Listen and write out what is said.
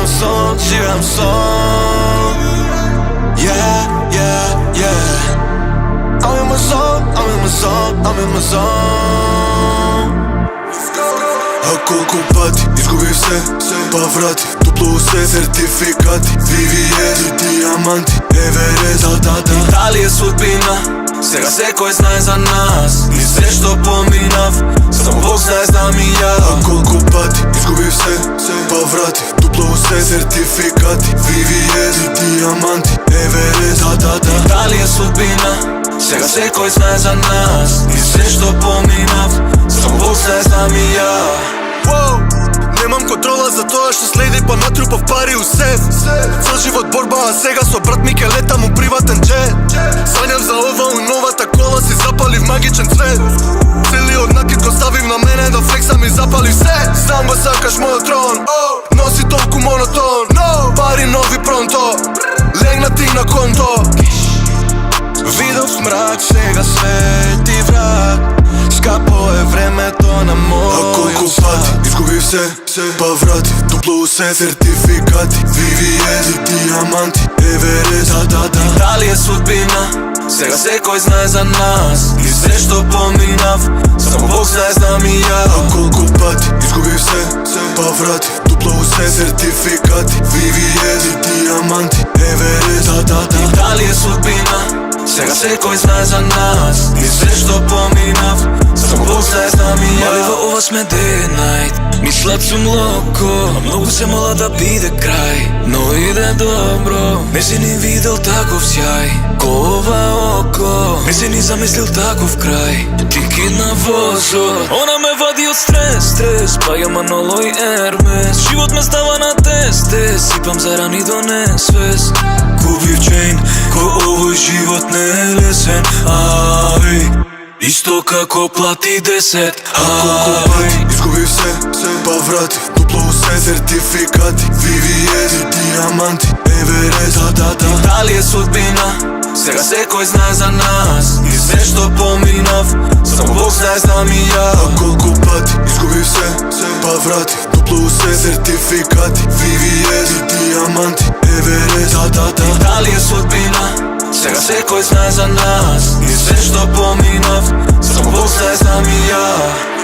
Живеам сон, живеам сон. Yeah, yeah, yeah. I'm in my zone, I'm in my zone, I'm in my zone. А колку пати изгубив се, па вратив дупло се, сертификати, VVS и диаманти, Еверест, да. Дали е судбина, сега секој знае за нас. И се што поминав, само Бог знае, знам и ја. А колку пати изгубив се, па вратив дупло се, сертификати, VVS и диаманти, Еверест, да. Дали е судбина, сега секој знае за нас. И се што поминав, само Бог знае, знам и ја. Немам контрола за тоа што следи, па натрупав пари у сев. Цел живот борба, а сега со брат ми ке летам у приватен джет. Санјам за ова у новата кола, си запалив магичен цвет. Целиот накид го ставив на мене да флексам и запалив се. Знам го сакаш мојот трон, носи толку монотон. Пари нови пронто, легнати на конто. Видов мрак, сега свети враг. Скапо е времето на мојот. А колку пати изгубив се, па вратив дупло се, сертификати, VVS и диаманти, Еверест, да. Дали е судбина, сега секој знае за нас. И се што поминав, само Бог знае, знам и ја. А колку пати изгубив се, па вратив дупло се, сертификати, VVS и диаманти, Еверест, да. Дали е судбина, сега секој знае за нас. И се што поминав, само Бог знае, знам и ја. Мали во ова сме day and night, мислат сум локо, а многу се мола да биде крај, но иде добро. Не си ни видел таков сјај, ко ова око. Не си ни замислил таков крај, ти кидна возот. Она ме вади од стрес, па ја Маноло и Ермес. Живот ме става на тест, сипам за рани до несвест. Купив чейн, ко овој живот не е лесен, Исто како плати 10. А колку пати изгубив се, па вратив дупло се, сертификати, VVS и диаманти, Еверест, да. Дали е судбина, сега секој знае за нас. И се што поминав, само Бог знае, знам и ја. А колку пати изгубив се, па вратив дупло се, сертификати, VVS и диаманти, Еверест, да. Дали е судбина, сега секој знае за нас. И се што поминав, само Бог знае, знам и ја.